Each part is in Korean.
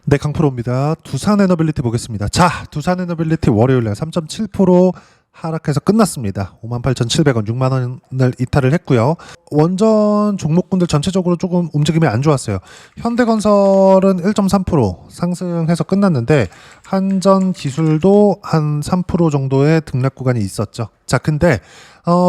네, 강프로입니다. 두산 에너빌리티 보겠습니다. 자, 두산 에너빌리티 월요일날 3.7% 하락해서 끝났습니다. 58,700원, 6만 원을 이탈을 했고요. 원전 종목군들 전체적으로 조금 움직임이 안 좋았어요. 현대건설은 1.3% 상승해서 끝났는데 한전기술도 한 3% 정도의 등락 구간이 있었죠. 자, 근데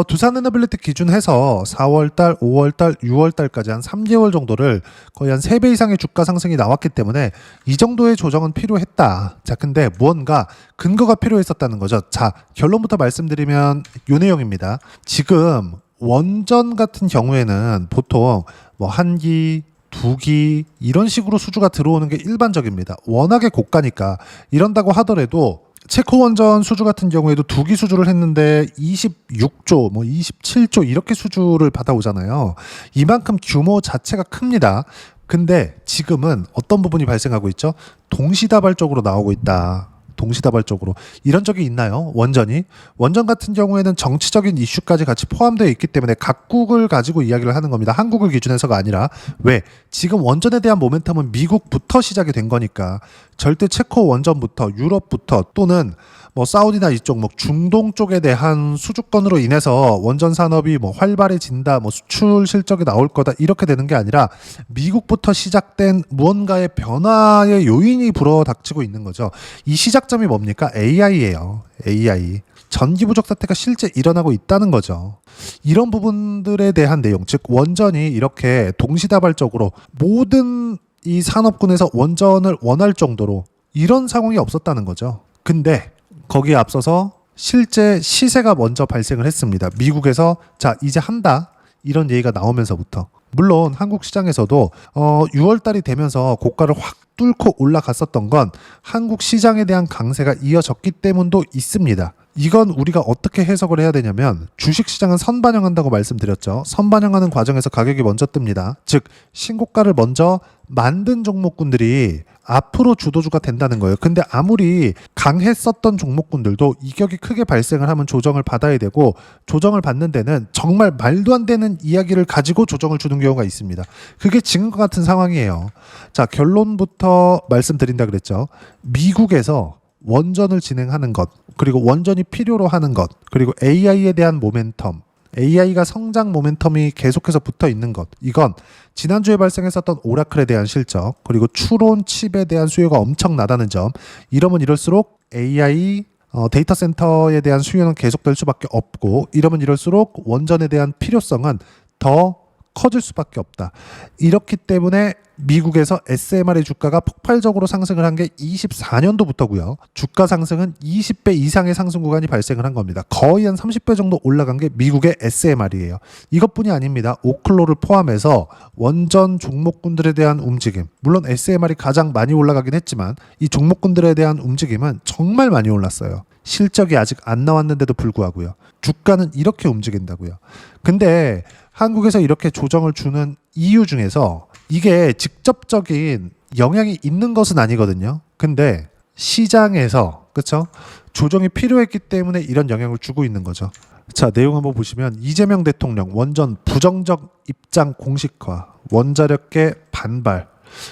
두산 에너빌리티 기준해서 4월달, 5월달, 6월달까지 한 3개월 정도를 거의 한 3배 이상의 주가 상승이 나왔기 때문에 이 정도의 조정은 필요했다. 자, 근데 무언가 근거가 필요했었다는 거죠. 자, 결론부터 말씀드리면 요 내용입니다. 지금 원전 같은 경우에는 보통 뭐 한기, 두기 이런 식으로 수주가 들어오는 게 일반적입니다. 워낙에 고가니까. 이런다고 하더라도 체코 원전 수주 같은 경우에도 두기 수주를 했는데 26조, 뭐 27조 이렇게 수주를 받아오잖아요. 이만큼 규모 자체가 큽니다. 근데 지금은 어떤 부분이 발생하고 있죠? 동시다발적으로 나오고 있다. 동시다발적으로. 이런 적이 있나요? 원전이? 원전 같은 경우에는 정치적인 이슈까지 같이 포함되어 있기 때문에 각국을 가지고 이야기를 하는 겁니다. 한국을 기준해서가 아니라. 왜? 지금 원전에 대한 모멘텀은 미국부터 시작이 된 거니까 절대 체코 원전부터 유럽부터 또는 뭐 사우디나 이쪽 뭐 중동 쪽에 대한 수주권으로 인해서 원전 산업이 뭐 활발해진다, 뭐 수출 실적이 나올 거다 이렇게 되는 게 아니라 미국부터 시작된 무언가의 변화의 요인이 불어닥치고 있는 거죠. 이 시작점이 뭡니까? AI예요. AI. 전기 부족 사태가 실제 일어나고 있다는 거죠. 이런 부분들에 대한 내용, 즉 원전이 이렇게 동시다발적으로 모든 이 산업군에서 원전을 원할 정도로 이런 상황이 없었다는 거죠. 근데 거기에 앞서서 실제 시세가 먼저 발생을 했습니다. 미국에서 자 이제 한다 이런 얘기가 나오면서부터. 물론 한국 시장에서도 6월달이 되면서 고가를 확 뚫고 올라갔었던 건 한국 시장에 대한 강세가 이어졌기 때문도 있습니다. 이건 우리가 어떻게 해석을 해야 되냐면 주식시장은 선반영한다고 말씀드렸죠. 선반영하는 과정에서 가격이 먼저 뜹니다. 즉 신고가를 먼저 만든 종목군들이 앞으로 주도주가 된다는 거예요. 근데 아무리 강했었던 종목군들도 이격이 크게 발생을 하면 조정을 받아야 되고 조정을 받는 데는 정말 말도 안 되는 이야기를 가지고 조정을 주는 경우가 있습니다. 그게 지금과 같은 상황이에요. 자, 결론부터 말씀드린다 그랬죠. 미국에서 원전을 진행하는 것, 그리고 원전이 필요로 하는 것, 그리고 AI에 대한 모멘텀, AI가 성장 모멘텀이 계속해서 붙어 있는 것, 이건 지난주에 발생했었던 오라클에 대한 실적, 그리고 추론 칩에 대한 수요가 엄청나다는 점, 이러면 이럴수록 AI 데이터 센터에 대한 수요는 계속될 수밖에 없고, 이러면 이럴수록 원전에 대한 필요성은 더 커질 수밖에 없다. 이렇기 때문에 미국에서 SMR의 주가가 폭발적으로 상승을 한 게 24년도부터고요. 주가 상승은 20배 이상의 상승 구간이 발생을 한 겁니다. 거의 한 30배 정도 올라간 게 미국의 SMR이에요. 이것뿐이 아닙니다. 오클로를 포함해서 원전 종목군들에 대한 움직임. 물론 SMR이 가장 많이 올라가긴 했지만 이 종목군들에 대한 움직임은 정말 많이 올랐어요. 실적이 아직 안 나왔는데도 불구하고요. 주가는 이렇게 움직인다고요. 근데 한국에서 이렇게 조정을 주는 이유 중에서 이게 직접적인 영향이 있는 것은 아니거든요. 근데 시장에서 그렇죠? 조정이 필요했기 때문에 이런 영향을 주고 있는 거죠. 자, 내용 한번 보시면 이재명 대통령 원전 부정적 입장 공식화, 원자력계 반발.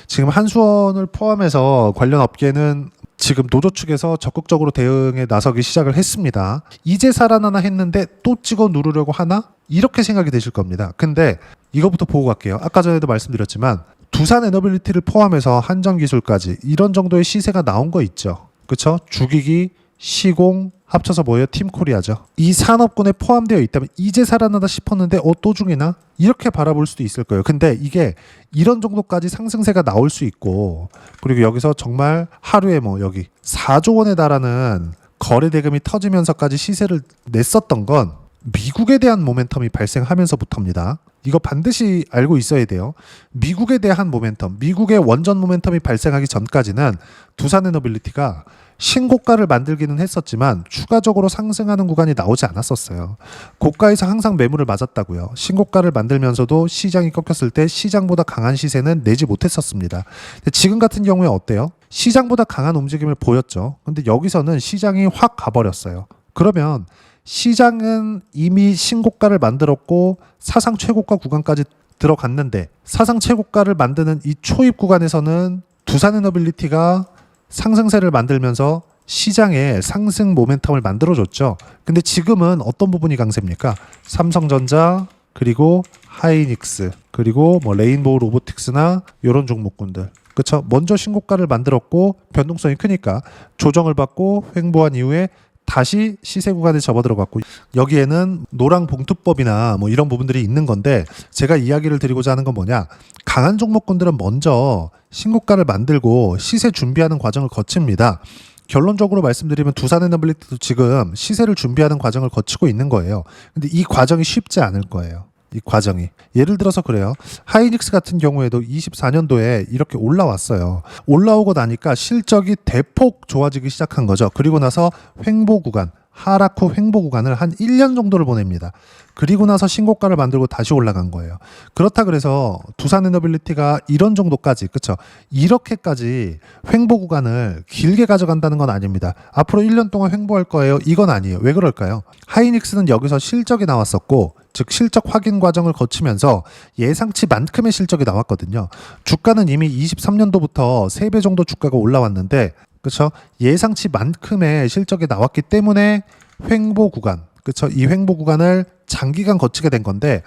지금 한수원을 포함해서 관련 업계는 지금 노조 측에서 적극적으로 대응에 나서기 시작을 했습니다. 이제 살아나나 했는데 또 찍어 누르려고 하나? 이렇게 생각이 되실 겁니다. 근데 이거부터 보고 갈게요. 아까 전에도 말씀드렸지만 두산 에너빌리티를 포함해서 한전기술까지 이런 정도의 시세가 나온 거 있죠. 그렇죠? 주기기, 시공 합쳐서 뭐예요? 팀코리아죠. 이 산업군에 포함되어 있다면 이제 살아나다 싶었는데 또 중이나? 이렇게 바라볼 수도 있을 거예요. 근데 이게 이런 정도까지 상승세가 나올 수 있고 그리고 여기서 정말 하루에 뭐 여기 4조 원에 달하는 거래 대금이 터지면서까지 시세를 냈었던 건 미국에 대한 모멘텀이 발생하면서부터입니다. 이거 반드시 알고 있어야 돼요. 미국에 대한 모멘텀, 미국의 원전 모멘텀이 발생하기 전까지는 두산 에너빌리티가 신고가를 만들기는 했었지만 추가적으로 상승하는 구간이 나오지 않았었어요. 고가에서 항상 매물을 맞았다고요. 신고가를 만들면서도 시장이 꺾였을 때 시장보다 강한 시세는 내지 못했었습니다. 근데 지금 같은 경우에 어때요? 시장보다 강한 움직임을 보였죠. 근데 여기서는 시장이 확 가버렸어요. 그러면 시장은 이미 신고가를 만들었고 사상 최고가 구간까지 들어갔는데 사상 최고가를 만드는 이 초입 구간에서는 두산에너빌리티가 상승세를 만들면서 시장에 상승 모멘텀을 만들어줬죠. 근데 지금은 어떤 부분이 강세입니까? 삼성전자, 그리고 하이닉스, 그리고 뭐 레인보우 로보틱스나 이런 종목군들. 그렇죠? 먼저 신고가를 만들었고 변동성이 크니까 조정을 받고 횡보한 이후에 다시 시세 구간에 접어들어갔고, 여기에는 노랑 봉투법이나 뭐 이런 부분들이 있는 건데, 제가 이야기를 드리고자 하는 건 뭐냐, 강한 종목군들은 먼저 신고가를 만들고 시세 준비하는 과정을 거칩니다. 결론적으로 말씀드리면 두산에너빌리티도 지금 시세를 준비하는 과정을 거치고 있는 거예요. 근데 이 과정이 쉽지 않을 거예요. 이 과정이. 예를 들어서 그래요. 하이닉스 같은 경우에도 24년도에 이렇게 올라왔어요. 올라오고 나니까 실적이 대폭 좋아지기 시작한 거죠. 그리고 나서 횡보 구간, 하락 후 횡보 구간을 한 1년 정도를 보냅니다. 그리고 나서 신고가를 만들고 다시 올라간 거예요. 그렇다 그래서 두산에너빌리티가 이런 정도까지, 그렇죠? 이렇게까지 횡보 구간을 길게 가져간다는 건 아닙니다. 앞으로 1년 동안 횡보할 거예요. 이건 아니에요. 왜 그럴까요? 하이닉스는 여기서 실적이 나왔었고, 즉 실적 확인 과정을 거치면서 예상치만큼의 실적이 나왔거든요. 주가는 이미 23년도부터 3배 정도 주가가 올라왔는데, 그렇죠? 예상치만큼의 실적이 나왔기 때문에 횡보 구간, 그렇죠? 이 횡보 구간을 장기간 거치게 된 건데,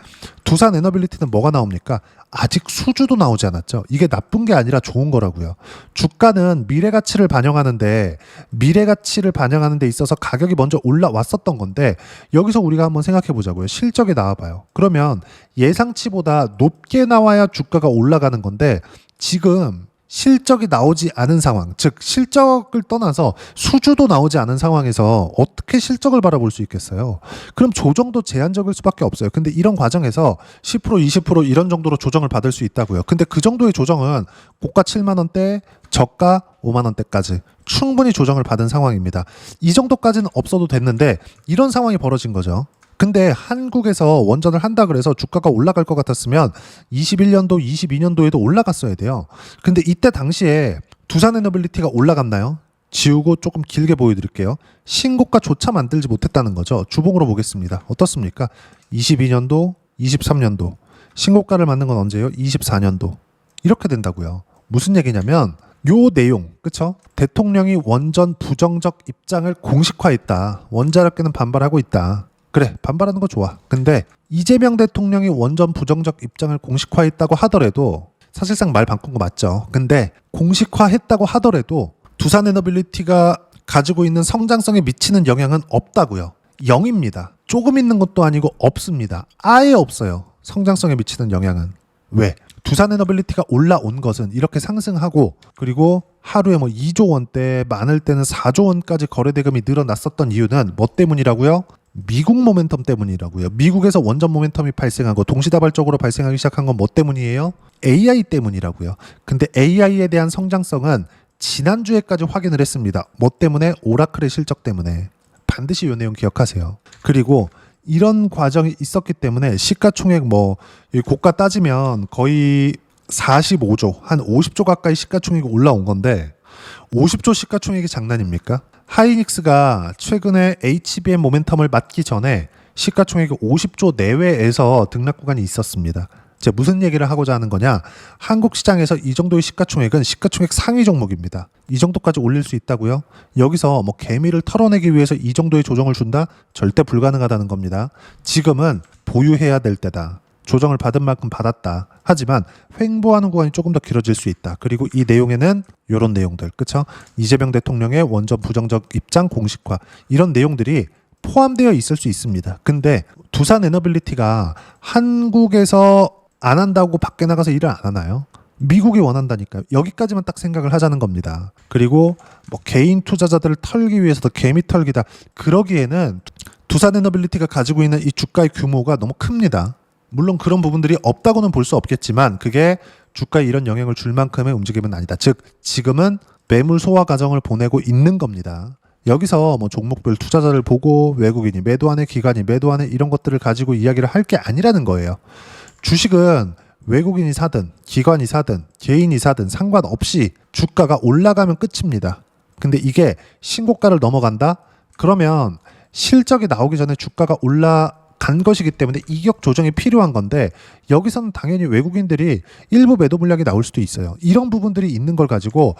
두산에너빌리티는 뭐가 나옵니까? 아직 수주도 나오지 않았죠. 이게 나쁜 게 아니라 좋은 거라고요. 주가는 미래 가치를 반영하는데, 미래 가치를 반영하는 데 있어서 가격이 먼저 올라왔었던 건데, 여기서 우리가 한번 생각해 보자고요. 실적이 나와봐요. 그러면 예상치보다 높게 나와야 주가가 올라가는 건데, 지금 실적이 나오지 않은 상황, 즉 실적을 떠나서 수주도 나오지 않은 상황에서 어떻게 실적을 바라볼 수 있겠어요? 그럼 조정도 제한적일 수밖에 없어요. 근데 이런 과정에서 10% 20% 이런 정도로 조정을 받을 수 있다고요. 근데 그 정도의 조정은 고가 7만 원대, 저가 5만 원대까지 충분히 조정을 받은 상황입니다. 이 정도까지는 없어도 됐는데 이런 상황이 벌어진 거죠. 근데 한국에서 원전을 한다 그래서 주가가 올라갈 것 같았으면 21년도, 22년도에도 올라갔어야 돼요. 근데 이때 당시에 두산에너빌리티가 올라갔나요? 지우고 조금 길게 보여드릴게요. 신고가조차 만들지 못했다는 거죠. 주봉으로 보겠습니다. 어떻습니까? 22년도, 23년도. 신고가를 만든 건 언제예요? 24년도. 이렇게 된다고요. 무슨 얘기냐면 요 내용, 그쵸? 대통령이 원전 부정적 입장을 공식화했다. 원자력계는 반발하고 있다. 그래, 반발하는 거 좋아. 근데 이재명 대통령이 원전 부정적 입장을 공식화했다고 하더라도, 사실상 말 바꾼 거 맞죠. 근데 공식화했다고 하더라도 두산에너빌리티가 가지고 있는 성장성에 미치는 영향은 없다고요. 0입니다. 조금 있는 것도 아니고 없습니다. 아예 없어요. 성장성에 미치는 영향은. 왜? 두산에너빌리티가 올라온 것은 이렇게 상승하고, 그리고 하루에 뭐 2조 원대, 많을 때는 4조 원까지 거래대금이 늘어났었던 이유는 뭐 때문이라고요? 미국 모멘텀 때문이라고요. 미국에서 원전 모멘텀이 발생하고 동시다발적으로 발생하기 시작한 건 뭐 때문이에요? AI 때문이라고요. 근데 AI에 대한 성장성은 지난주에까지 확인을 했습니다. 뭐 때문에? 오라클의 실적 때문에. 반드시 이 내용 기억하세요. 그리고 이런 과정이 있었기 때문에 시가총액 뭐 고가 따지면 거의 45조, 한 50조 가까이 시가총액이 올라온 건데, 50조 시가총액이 장난입니까? 하이닉스가 최근에 HBM 모멘텀을 맞기 전에 시가총액이 50조 내외에서 등락 구간이 있었습니다. 제가 무슨 얘기를 하고자 하는 거냐? 한국 시장에서 이 정도의 시가총액은 시가총액 상위 종목입니다. 이 정도까지 올릴 수 있다고요? 여기서 뭐 개미를 털어내기 위해서 이 정도의 조정을 준다? 절대 불가능하다는 겁니다. 지금은 보유해야 될 때다. 조정을 받은 만큼 받았다. 하지만 횡보하는 구간이 조금 더 길어질 수 있다. 그리고 이 내용에는 이런 내용들, 그쵸? 이재명 대통령의 원전 부정적 입장 공식화, 이런 내용들이 포함되어 있을 수 있습니다. 근데 두산에너빌리티가 한국에서 안 한다고 밖에 나가서 일을 안 하나요? 미국이 원한다니까요. 여기까지만 딱 생각을 하자는 겁니다. 그리고 뭐 개인 투자자들을 털기 위해서도 개미 털기다. 그러기에는 두산에너빌리티가 가지고 있는 이 주가의 규모가 너무 큽니다. 물론 그런 부분들이 없다고는 볼 수 없겠지만 그게 주가에 이런 영향을 줄 만큼의 움직임은 아니다. 즉 지금은 매물 소화 과정을 보내고 있는 겁니다. 여기서 뭐 종목별 투자자를 보고 외국인이 매도하네, 기관이 매도하네, 이런 것들을 가지고 이야기를 할 게 아니라는 거예요. 주식은 외국인이 사든 기관이 사든 개인이 사든 상관없이 주가가 올라가면 끝입니다. 근데 이게 신고가를 넘어간다? 그러면 실적이 나오기 전에 주가가 올라간 간 것이기 때문에 이격 조정이 필요한 건데 여기서는 당연히 외국인들이 일부 매도 물량이 나올 수도 있어요. 이런 부분들이 있는 걸 가지고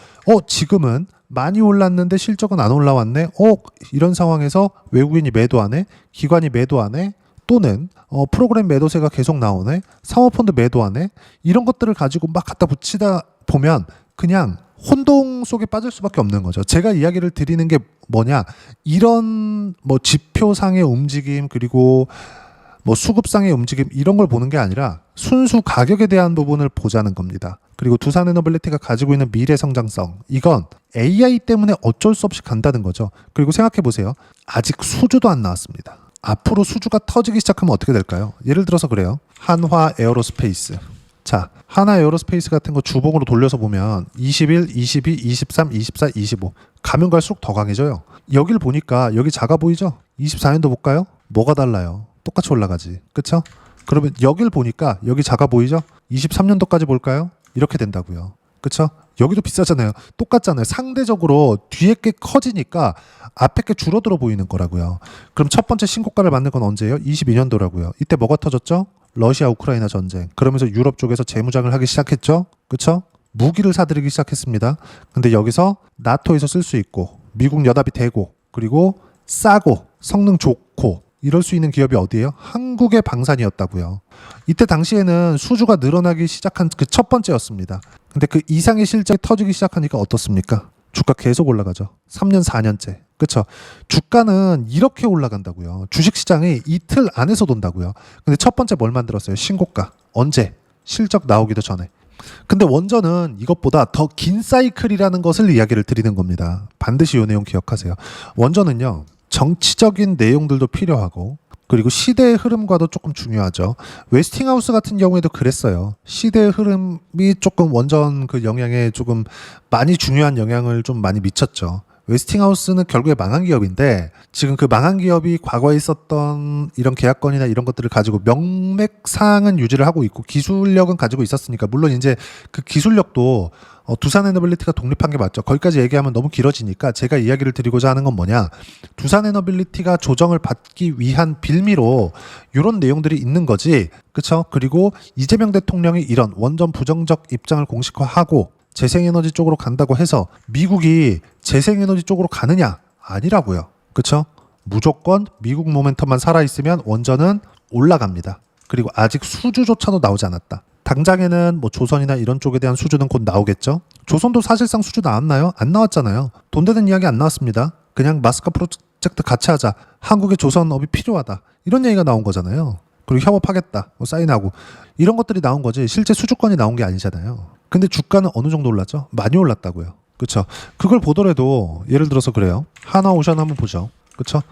지금은 많이 올랐는데 실적은 안 올라왔네. 이런 상황에서 외국인이 매도하네. 기관이 매도하네. 또는 프로그램 매도세가 계속 나오네. 사모펀드 매도하네. 이런 것들을 가지고 막 갖다 붙이다 보면 그냥 혼동 속에 빠질 수밖에 없는 거죠. 제가 이야기를 드리는 게 뭐냐, 이런 뭐 지표상의 움직임 그리고 뭐 수급상의 움직임 이런 걸 보는 게 아니라 순수 가격에 대한 부분을 보자는 겁니다. 그리고 두산에너빌리티가 가지고 있는 미래 성장성, 이건 AI 때문에 어쩔 수 없이 간다는 거죠. 그리고 생각해 보세요. 아직 수주도 안 나왔습니다. 앞으로 수주가 터지기 시작하면 어떻게 될까요? 예를 들어서 그래요. 한화 에어로스페이스. 자, 하나 에어로스페이스 같은 거 주봉으로 돌려서 보면 21, 22, 23, 24, 25 가면 갈수록 더 강해져요. 여길 보니까 여기 작아 보이죠? 24년도 볼까요? 뭐가 달라요? 똑같이 올라가지. 그쵸? 그러면 여길 보니까 여기 작아 보이죠? 23년도까지 볼까요? 이렇게 된다고요. 그쵸? 여기도 비싸잖아요. 똑같잖아요. 상대적으로 뒤에 게 커지니까 앞에 게 줄어들어 보이는 거라고요. 그럼 첫 번째 신고가를 만든 건 언제예요? 22년도라고요. 이때 뭐가 터졌죠? 러시아 우크라이나 전쟁. 그러면서 유럽 쪽에서 재무장을 하기 시작했죠. 그쵸? 무기를 사들이기 시작했습니다. 근데 여기서 나토에서 쓸 수 있고 미국 연합이 되고 그리고 싸고 성능 좋고 이럴 수 있는 기업이 어디예요? 한국의 방산이었다고요. 이때 당시에는 수주가 늘어나기 시작한 그 첫 번째였습니다. 근데 그 이상의 실적이 터지기 시작하니까 어떻습니까? 주가 계속 올라가죠. 3년, 4년째. 그쵸? 주가는 이렇게 올라간다고요. 주식시장이 이틀 안에서 돈다고요. 근데 첫 번째 뭘 만들었어요? 신고가. 언제? 실적 나오기도 전에. 근데 원전은 이것보다 더 긴 사이클이라는 것을 이야기를 드리는 겁니다. 반드시 이 내용 기억하세요. 원전은요, 정치적인 내용들도 필요하고 그리고 시대의 흐름과도 조금 중요하죠. 웨스팅하우스 같은 경우에도 그랬어요. 시대의 흐름이 조금 원전 그 영향에 조금 많이 중요한 영향을 좀 많이 미쳤죠. 웨스팅하우스는 결국에 망한 기업인데 지금 그 망한 기업이 과거에 있었던 이런 계약건이나 이런 것들을 가지고 명맥상은 유지를 하고 있고 기술력은 가지고 있었으니까 물론 이제 그 기술력도 두산에너빌리티가 독립한 게 맞죠. 거기까지 얘기하면 너무 길어지니까 제가 이야기를 드리고자 하는 건 뭐냐, 두산에너빌리티가 조정을 받기 위한 빌미로 이런 내용들이 있는 거지. 그쵸? 그리고 이재명 대통령이 이런 원전 부정적 입장을 공식화하고 재생에너지 쪽으로 간다고 해서 미국이 재생에너지 쪽으로 가느냐? 아니라고요. 그쵸? 무조건 미국 모멘텀만 살아있으면 원전은 올라갑니다. 그리고 아직 수주조차도 나오지 않았다. 당장에는 뭐 조선이나 이런 쪽에 대한 수주는 곧 나오겠죠. 조선도 사실상 수주 나왔나요? 안 나왔잖아요. 돈 되는 이야기 안 나왔습니다. 그냥 마스카 프로젝트 같이 하자. 한국의 조선업이 필요하다. 이런 얘기가 나온 거잖아요. 그리고 협업하겠다. 뭐 사인하고. 이런 것들이 나온 거지 실제 수주권이 나온 게 아니잖아요. 근데 주가는 어느 정도 올랐죠? 많이 올랐다고요. 그쵸? 그걸 보더라도 예를 들어서 그래요. 하나오션 한번 보죠. 그쵸?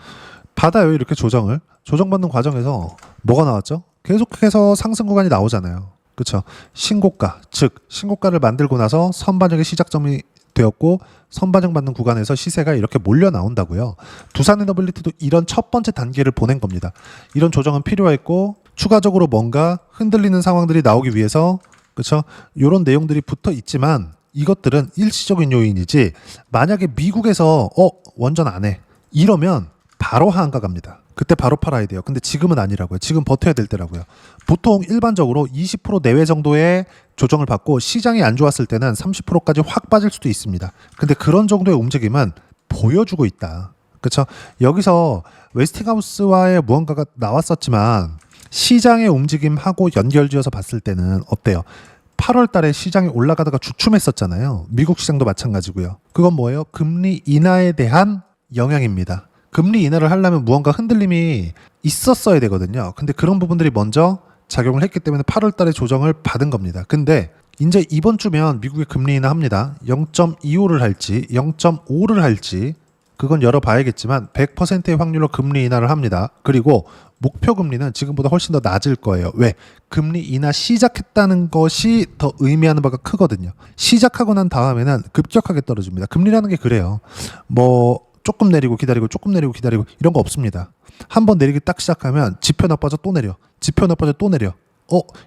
받아요. 이렇게 조정을. 조정받는 과정에서 뭐가 나왔죠? 계속해서 상승 구간이 나오잖아요. 그쵸? 신고가, 즉 신고가를 만들고 나서 선반영의 시작점이 되었고 선반영 받는 구간에서 시세가 이렇게 몰려 나온다고요. 두산에너빌리티도 이런 첫 번째 단계를 보낸 겁니다. 이런 조정은 필요했고 추가적으로 뭔가 흔들리는 상황들이 나오기 위해서 그렇죠? 이런 내용들이 붙어 있지만 이것들은 일시적인 요인이지 만약에 미국에서 원전 안 해 이러면 바로 하한가 갑니다. 그때 바로 팔아야 돼요. 근데 지금은 아니라고요. 지금 버텨야 될 때라고요. 보통 일반적으로 20% 내외 정도의 조정을 받고 시장이 안 좋았을 때는 30%까지 확 빠질 수도 있습니다. 근데 그런 정도의 움직임은 보여주고 있다. 그렇죠? 여기서 웨스팅하우스와의 무언가가 나왔었지만 시장의 움직임하고 연결지어서 봤을 때는 어때요? 8월 달에 시장이 올라가다가 주춤했었잖아요. 미국 시장도 마찬가지고요. 그건 뭐예요? 금리 인하에 대한 영향입니다. 금리 인하를 하려면 무언가 흔들림이 있었어야 되거든요. 근데 그런 부분들이 먼저 작용을 했기 때문에 8월 달에 조정을 받은 겁니다. 근데 이제 이번 주면 미국이 금리 인하 합니다. 0.25를 할지 0.5를 할지 그건 열어봐야겠지만 100%의 확률로 금리 인하를 합니다. 그리고 목표 금리는 지금보다 훨씬 더 낮을 거예요. 왜? 금리 인하 시작했다는 것이 더 의미하는 바가 크거든요. 시작하고 난 다음에는 급격하게 떨어집니다. 금리라는 게 그래요. 뭐 조금 내리고 기다리고 조금 내리고 기다리고 이런 거 없습니다. 한번 내리기 딱 시작하면 지표 나빠져 또 내려. 지표 나빠져 또 내려.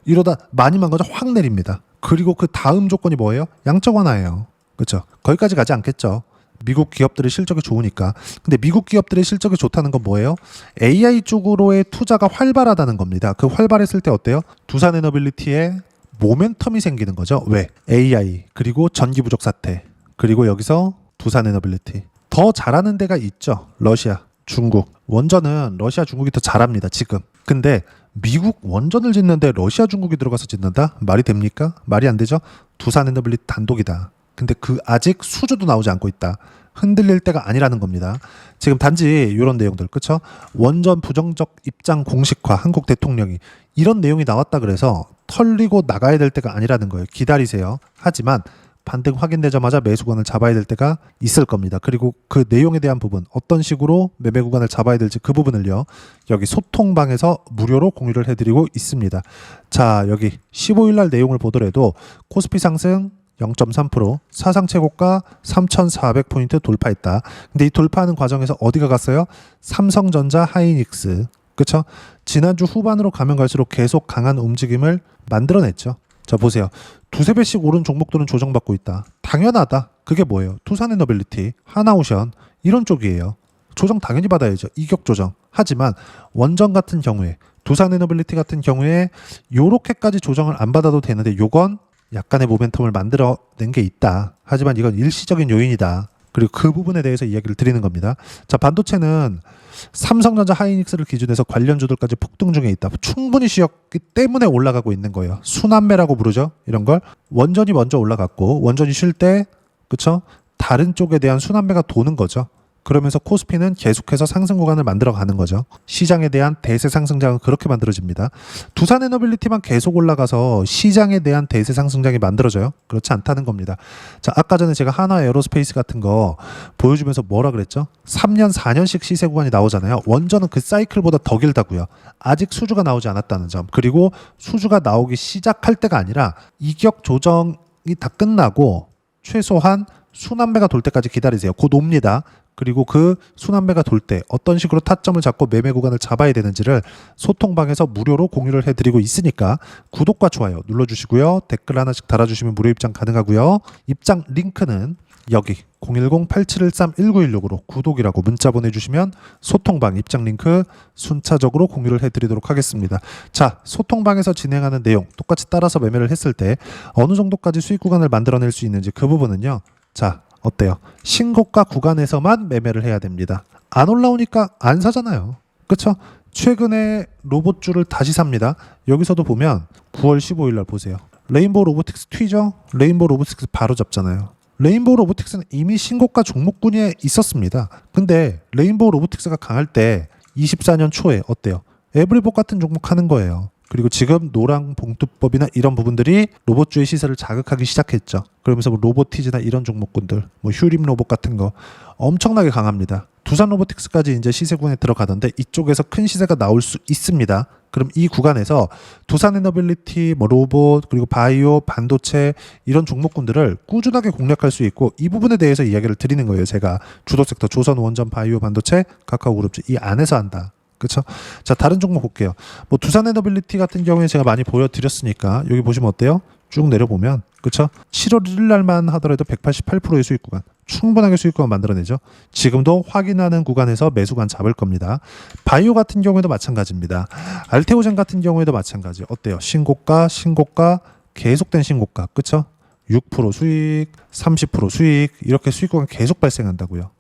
이러다 많이 망가져 확 내립니다. 그리고 그 다음 조건이 뭐예요? 양적 완화예요. 그렇죠? 거기까지 가지 않겠죠. 미국 기업들의 실적이 좋으니까. 근데 미국 기업들의 실적이 좋다는 건 뭐예요? AI 쪽으로의 투자가 활발하다는 겁니다. 그 활발했을 때 어때요? 두산에너빌리티에 모멘텀이 생기는 거죠. 왜? AI 그리고 전기 부족 사태 그리고 여기서 두산에너빌리티 더 잘하는 데가 있죠. 러시아, 중국. 원전은 러시아, 중국이 더 잘합니다. 지금. 근데 미국 원전을 짓는데 러시아, 중국이 들어가서 짓는다? 말이 됩니까? 말이 안 되죠. 두산에너빌리티 단독이다. 근데 그 아직 수주도 나오지 않고 있다. 흔들릴 때가 아니라는 겁니다. 지금 단지 이런 내용들, 그쵸? 원전 부정적 입장 공식화, 한국 대통령이 이런 내용이 나왔다 그래서 털리고 나가야 될 때가 아니라는 거예요. 기다리세요. 하지만 반등 확인되자마자 매수권을 잡아야 될 때가 있을 겁니다. 그리고 그 내용에 대한 부분, 어떤 식으로 매매 구간을 잡아야 될지 그 부분을요. 여기 소통방에서 무료로 공유를 해드리고 있습니다. 자, 여기 15일 날 내용을 보더라도 코스피 상승 0.3%, 사상 최고가 3,400포인트 돌파했다. 근데 이 돌파하는 과정에서 어디가 갔어요? 삼성전자, 하이닉스. 그쵸? 지난주 후반으로 가면 갈수록 계속 강한 움직임을 만들어냈죠. 자, 보세요. 두세 배씩 오른 종목들은 조정받고 있다. 당연하다. 그게 뭐예요? 두산에너빌리티, 하나오션 이런 쪽이에요. 조정 당연히 받아야죠. 이격 조정. 하지만 원전 같은 경우에 두산에너빌리티 같은 경우에 요렇게까지 조정을 안 받아도 되는데 요건 약간의 모멘텀을 만들어낸 게 있다. 하지만 이건 일시적인 요인이다. 그리고 그 부분에 대해서 이야기를 드리는 겁니다. 자, 반도체는 삼성전자, 하이닉스를 기준해서 관련주들까지 폭등 중에 있다. 충분히 쉬었기 때문에 올라가고 있는 거예요. 순환매라고 부르죠. 이런 걸. 원전이 먼저 올라갔고 원전이 쉴 때 그쵸? 다른 쪽에 대한 순환매가 도는 거죠. 그러면서 코스피는 계속해서 상승 구간을 만들어가는 거죠. 시장에 대한 대세 상승장은 그렇게 만들어집니다. 두산에너빌리티만 계속 올라가서 시장에 대한 대세 상승장이 만들어져요? 그렇지 않다는 겁니다. 자, 아까 전에 제가 하나 에어로스페이스 같은 거 보여주면서 뭐라 그랬죠? 3년, 4년씩 시세 구간이 나오잖아요. 원전은 그 사이클보다 더 길다고요. 아직 수주가 나오지 않았다는 점. 그리고 수주가 나오기 시작할 때가 아니라 이격 조정이 다 끝나고 최소한 순환매가 돌 때까지 기다리세요. 곧 옵니다. 그리고 그 순환매가 돌 때 어떤 식으로 타점을 잡고 매매 구간을 잡아야 되는지를 소통방에서 무료로 공유를 해드리고 있으니까 구독과 좋아요 눌러주시고요. 댓글 하나씩 달아주시면 무료 입장 가능하고요. 입장 링크는 여기 010-8713-1916으로 구독이라고 문자 보내주시면 소통방 입장 링크 순차적으로 공유를 해드리도록 하겠습니다. 자, 소통방에서 진행하는 내용 똑같이 따라서 매매를 했을 때 어느 정도까지 수익 구간을 만들어낼 수 있는지 그 부분은요. 자, 어때요? 신고가 구간에서만 매매를 해야 됩니다. 안 올라오니까 안 사잖아요. 그쵸? 최근에 로봇주를 다시 삽니다. 여기서도 보면 9월 15일 날 보세요. 레인보우 로보틱스 튀죠? 레인보우 로보틱스 바로 잡잖아요. 레인보우 로보틱스는 이미 신고가 종목군에 있었습니다. 근데 레인보우 로보틱스가 강할 때 24년 초에 어때요? 에브리봇 같은 종목 하는 거예요. 그리고 지금 노랑 봉투법이나 이런 부분들이 로봇주의 시세를 자극하기 시작했죠. 그러면서 뭐 로보티즈나 이런 종목군들, 뭐 휴림 로봇 같은 거 엄청나게 강합니다. 두산 로보틱스까지 이제 시세군에 들어가던데 이쪽에서 큰 시세가 나올 수 있습니다. 그럼 이 구간에서 두산에너빌리티, 뭐 로봇, 그리고 바이오, 반도체 이런 종목군들을 꾸준하게 공략할 수 있고 이 부분에 대해서 이야기를 드리는 거예요. 제가 주도 섹터 조선, 원전, 바이오, 반도체, 카카오그룹주 이 안에서 한다. 그렇죠? 자, 다른 종목 볼게요. 뭐 두산에너빌리티 같은 경우에 제가 많이 보여드렸으니까 여기 보시면 어때요? 쭉 내려보면 그렇죠? 7월 1일 날만 하더라도 188%의 수익 구간 충분하게 수익 구간 만들어내죠. 지금도 확인하는 구간에서 매수관 잡을 겁니다. 바이오 같은 경우에도 마찬가지입니다. 알테오젠 같은 경우에도 마찬가지. 어때요? 신고가 계속된 신고가 그렇죠? 6% 수익, 30% 수익 이렇게 수익 구간 계속 발생한다고요.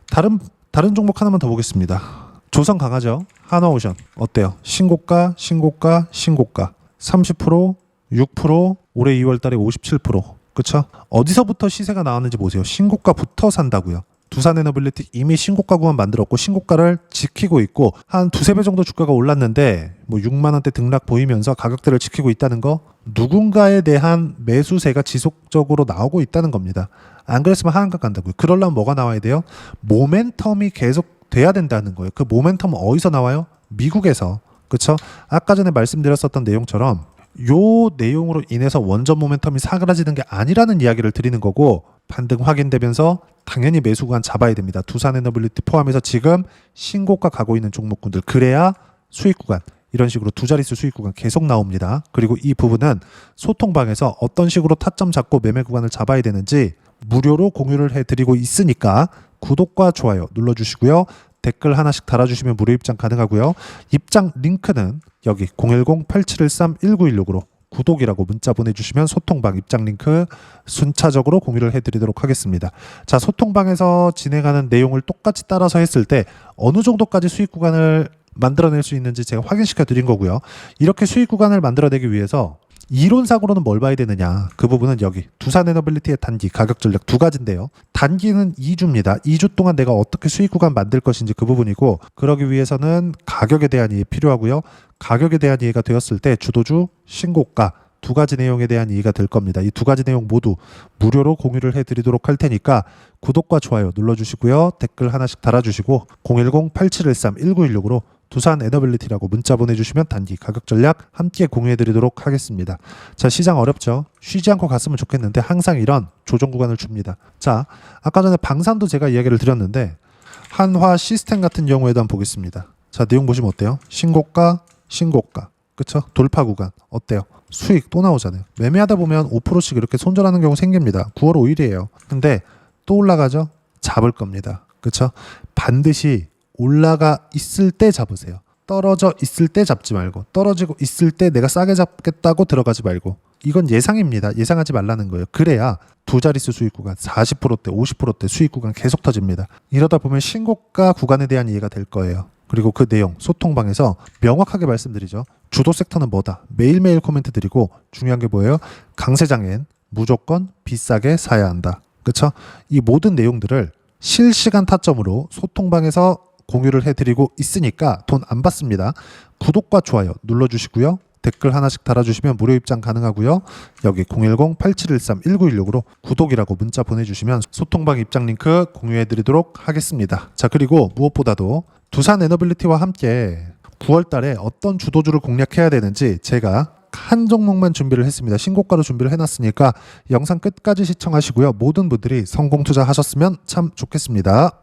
다른 종목 하나만 더 보겠습니다. 조선 강하죠. 하나오션 어때요? 신고가 30%, 6%, 올해 2월 달에 57%. 그쵸? 어디서부터 시세가 나왔는지 보세요. 신고가부터 산다고요. 두산에너빌리티 이미 신고가 구간 만들었고 신고가를 지키고 있고 한 두세 배 정도 주가가 올랐는데 뭐 6만 원대 등락 보이면서 가격대를 지키고 있다는 거 누군가에 대한 매수세가 지속적으로 나오고 있다는 겁니다. 안 그랬으면 하한가 간다고요. 그러려면 뭐가 나와야 돼요? 모멘텀이 계속 돼야 된다는 거예요. 그 모멘텀은 어디서 나와요? 미국에서. 그렇죠? 아까 전에 말씀드렸었던 내용처럼 요 내용으로 인해서 원전 모멘텀이 사그라지는 게 아니라는 이야기를 드리는 거고 반등 확인되면서 당연히 매수 구간 잡아야 됩니다. 두산에너빌리티 포함해서 지금 신고가 가고 있는 종목군들 그래야 수익 구간 이런 식으로 두 자릿수 수익 구간 계속 나옵니다. 그리고 이 부분은 소통방에서 어떤 식으로 타점 잡고 매매 구간을 잡아야 되는지 무료로 공유를 해드리고 있으니까 구독과 좋아요 눌러주시고요. 댓글 하나씩 달아주시면 무료 입장 가능하고요. 입장 링크는 여기 010-8713-1916으로 구독이라고 문자 보내주시면 소통방 입장 링크 순차적으로 공유를 해드리도록 하겠습니다. 자, 소통방에서 진행하는 내용을 똑같이 따라서 했을 때 어느 정도까지 수익 구간을 만들어낼 수 있는지 제가 확인시켜 드린 거고요. 이렇게 수익 구간을 만들어내기 위해서 이론상으로는 뭘 봐야 되느냐, 그 부분은 여기 두산에너빌리티의 단기 가격 전략 두 가지인데요. 단기는 2주입니다. 2주 동안 내가 어떻게 수익 구간 만들 것인지 그 부분이고, 그러기 위해서는 가격에 대한 이해 필요하고요. 가격에 대한 이해가 되었을 때 주도주, 신고가 두 가지 내용에 대한 이해가 될 겁니다. 이 두 가지 내용 모두 무료로 공유를 해드리도록 할 테니까 구독과 좋아요 눌러주시고요. 댓글 하나씩 달아주시고 010-8713-1916으로 두산 에너빌리티라고 문자 보내주시면 단기 가격 전략 함께 공유해드리도록 하겠습니다. 자, 시장 어렵죠? 쉬지 않고 갔으면 좋겠는데 항상 이런 조정 구간을 줍니다. 자, 아까 전에 방산도 제가 이야기를 드렸는데 한화 시스템 같은 경우에도 한번 보겠습니다. 자, 내용 보시면 어때요? 신고가, 신고가, 그쵸? 돌파 구간 어때요? 수익 또 나오잖아요. 매매하다 보면 5%씩 이렇게 손절하는 경우 생깁니다. 9월 5일이에요. 근데 또 올라가죠? 잡을 겁니다. 그쵸? 반드시 올라가 있을 때 잡으세요. 떨어져 있을 때 잡지 말고, 떨어지고 있을 때 내가 싸게 잡겠다고 들어가지 말고. 이건 예상입니다. 예상하지 말라는 거예요. 그래야 두 자릿수 수익 구간 40%대 50%대 수익 구간 계속 터집니다. 이러다 보면 신고가 구간에 대한 이해가 될 거예요. 그리고 그 내용 소통방에서 명확하게 말씀드리죠. 주도 섹터는 뭐다, 매일매일 코멘트 드리고, 중요한 게 뭐예요? 강세장엔 무조건 비싸게 사야 한다. 그쵸? 이 모든 내용들을 실시간 타점으로 소통방에서 공유를 해드리고 있으니까 돈 안 받습니다. 구독과 좋아요 눌러주시고요. 댓글 하나씩 달아주시면 무료 입장 가능하고요. 여기 010-8713-1916으로 구독이라고 문자 보내주시면 소통방 입장 링크 공유해드리도록 하겠습니다. 자, 그리고 무엇보다도 두산 에너빌리티와 함께 9월 달에 어떤 주도주를 공략해야 되는지 제가 한 종목만 준비를 했습니다. 신고가로 준비를 해놨으니까 영상 끝까지 시청하시고요. 모든 분들이 성공 투자하셨으면 참 좋겠습니다.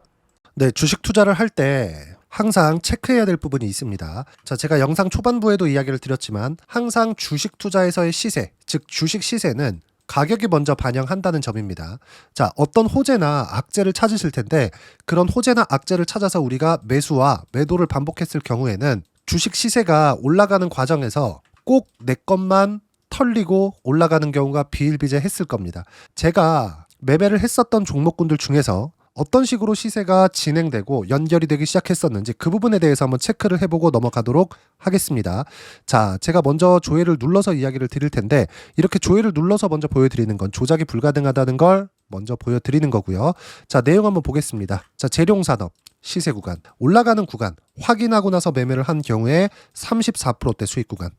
네, 주식 투자를 할 때 항상 체크해야 될 부분이 있습니다. 자, 제가 영상 초반부에도 이야기를 드렸지만 항상 주식 투자에서의 시세, 즉 주식 시세는 가격이 먼저 반영한다는 점입니다. 자, 어떤 호재나 악재를 찾으실 텐데 그런 호재나 악재를 찾아서 우리가 매수와 매도를 반복했을 경우에는 주식 시세가 올라가는 과정에서 꼭 내 것만 털리고 올라가는 경우가 비일비재했을 겁니다. 제가 매매를 했었던 종목군들 중에서 어떤 식으로 시세가 진행되고 연결이 되기 시작했었는지 그 부분에 대해서 한번 체크를 해보고 넘어가도록 하겠습니다. 자, 제가 먼저 조회를 눌러서 이야기를 드릴 텐데 이렇게 조회를 눌러서 먼저 보여드리는 건 조작이 불가능하다는 걸 먼저 보여드리는 거고요. 자, 내용 한번 보겠습니다. 자, 재룡산업 시세 구간, 올라가는 구간 확인하고 나서 매매를 한 경우에 34%대 수익 구간.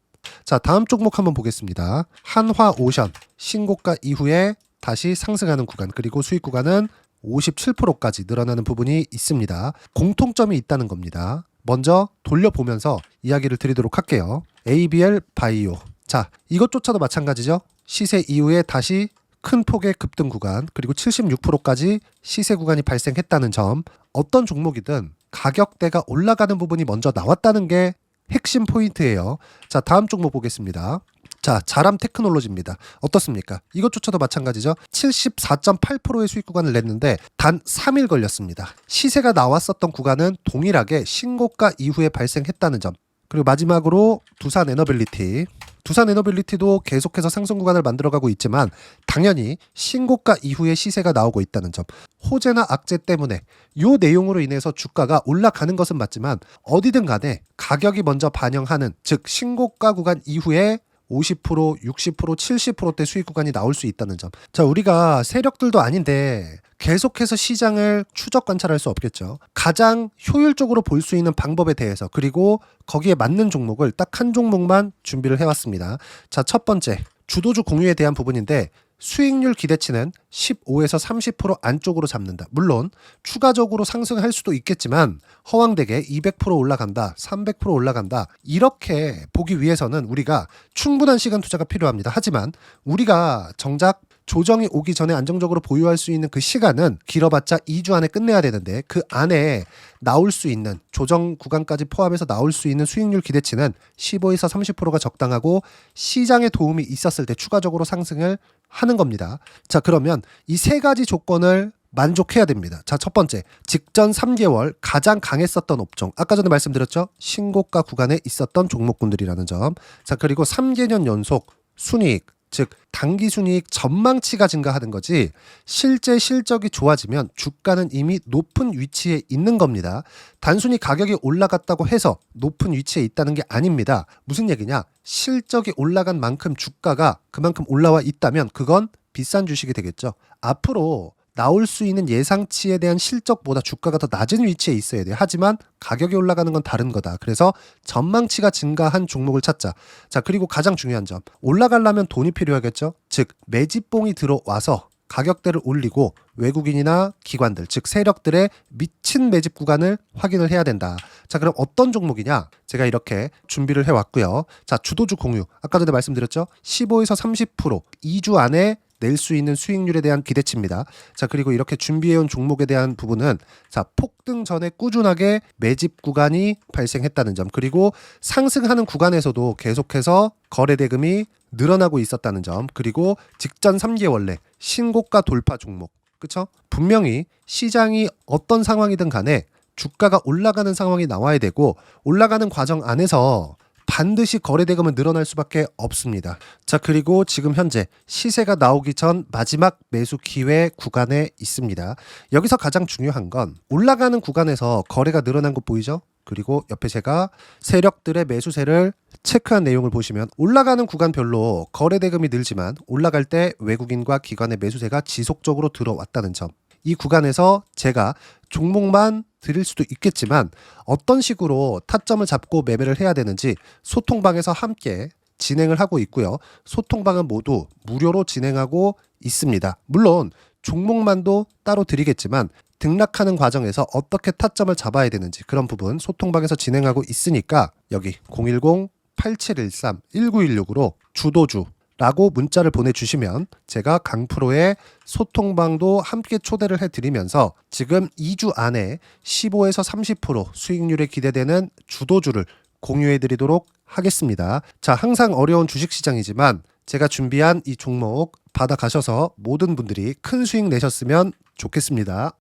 자, 다음 종목 한번 보겠습니다. 한화오션 신고가 이후에 다시 상승하는 구간, 그리고 수익 구간은 57%까지 늘어나는 부분이 있습니다. 공통점이 있다는 겁니다. 먼저 돌려보면서 이야기를 드리도록 할게요. ABL 바이오. 자, 이것조차도 마찬가지죠. 시세 이후에 다시 큰 폭의 급등 구간, 그리고 76%까지 시세 구간이 발생했다는 점. 어떤 종목이든 가격대가 올라가는 부분이 먼저 나왔다는 게 핵심 포인트예요. 자, 다음 종목 보겠습니다. 자, 자람 테크놀로지입니다. 어떻습니까? 이것조차도 마찬가지죠. 74.8%의 수익 구간을 냈는데 단 3일 걸렸습니다. 시세가 나왔었던 구간은 동일하게 신고가 이후에 발생했다는 점. 그리고 마지막으로 두산 에너빌리티. 두산 에너빌리티도 계속해서 상승 구간을 만들어가고 있지만 당연히 신고가 이후에 시세가 나오고 있다는 점. 호재나 악재 때문에 이 내용으로 인해서 주가가 올라가는 것은 맞지만 어디든 간에 가격이 먼저 반영하는, 즉 신고가 구간 이후에 50%, 60%, 70%대 수익 구간이 나올 수 있다는 점. 자, 우리가 세력들도 아닌데 계속해서 시장을 추적 관찰할 수 없겠죠. 가장 효율적으로 볼 수 있는 방법에 대해서, 그리고 거기에 맞는 종목을 딱 한 종목만 준비를 해왔습니다. 자, 첫 번째 주도주 공유에 대한 부분인데 수익률 기대치는 15에서 30% 안쪽으로 잡는다. 물론 추가적으로 상승할 수도 있겠지만 허황되게 200% 올라간다, 300% 올라간다, 이렇게 보기 위해서는 우리가 충분한 시간 투자가 필요합니다. 하지만 우리가 정작 조정이 오기 전에 안정적으로 보유할 수 있는 그 시간은 길어봤자 2주 안에 끝내야 되는데 그 안에 나올 수 있는, 조정 구간까지 포함해서 나올 수 있는 수익률 기대치는 15에서 30%가 적당하고 시장에 도움이 있었을 때 추가적으로 상승을 하는 겁니다. 자, 그러면 이 세 가지 조건을 만족해야 됩니다. 자, 첫 번째, 직전 3개월 가장 강했었던 업종. 아까 전에 말씀드렸죠? 신고가 구간에 있었던 종목군들이라는 점. 자, 그리고 3개년 연속 순이익, 즉 단기 순이익 전망치가 증가하는 거지 실제 실적이 좋아지면 주가는 이미 높은 위치에 있는 겁니다. 단순히 가격이 올라갔다고 해서 높은 위치에 있다는 게 아닙니다. 무슨 얘기냐? 실적이 올라간 만큼 주가가 그만큼 올라와 있다면 그건 비싼 주식이 되겠죠. 앞으로 나올 수 있는 예상치에 대한 실적보다 주가가 더 낮은 위치에 있어야 돼요. 하지만 가격이 올라가는 건 다른 거다. 그래서 전망치가 증가한 종목을 찾자. 자, 그리고 가장 중요한 점. 올라가려면 돈이 필요하겠죠. 즉 매집봉이 들어와서 가격대를 올리고 외국인이나 기관들, 즉 세력들의 미친 매집 구간을 확인을 해야 된다. 자, 그럼 어떤 종목이냐? 제가 이렇게 준비를 해왔고요. 자, 주도주 공유. 아까 전에 말씀드렸죠. 15에서 30% 2주 안에 낼 수 있는 수익률에 대한 기대치입니다. 자, 그리고 이렇게 준비해온 종목에 대한 부분은 자, 폭등 전에 꾸준하게 매집 구간이 발생했다는 점, 그리고 상승하는 구간에서도 계속해서 거래 대금이 늘어나고 있었다는 점, 그리고 직전 3개월 내 신고가 돌파 종목. 그쵸? 분명히 시장이 어떤 상황이든 간에 주가가 올라가는 상황이 나와야 되고 올라가는 과정 안에서 반드시 거래 대금은 늘어날 수밖에 없습니다. 자, 그리고 지금 현재 시세가 나오기 전 마지막 매수 기회 구간에 있습니다. 여기서 가장 중요한 건 올라가는 구간에서 거래가 늘어난 거 보이죠? 그리고 옆에 제가 세력들의 매수세를 체크한 내용을 보시면 올라가는 구간별로 거래 대금이 늘지만 올라갈 때 외국인과 기관의 매수세가 지속적으로 들어왔다는 점. 이 구간에서 제가 종목만 드릴 수도 있겠지만 어떤 식으로 타점을 잡고 매매를 해야 되는지 소통방에서 함께 진행을 하고 있고요. 소통방은 모두 무료로 진행하고 있습니다. 물론 종목만도 따로 드리겠지만 등락하는 과정에서 어떻게 타점을 잡아야 되는지 그런 부분 소통방에서 진행하고 있으니까 여기 010-8713-1916으로 주도주 라고 문자를 보내주시면 제가 강프로의 소통방도 함께 초대를 해드리면서 지금 2주 안에 15에서 30% 수익률에 기대되는 주도주를 공유해드리도록 하겠습니다. 자, 항상 어려운 주식시장이지만 제가 준비한 이 종목 받아가셔서 모든 분들이 큰 수익 내셨으면 좋겠습니다.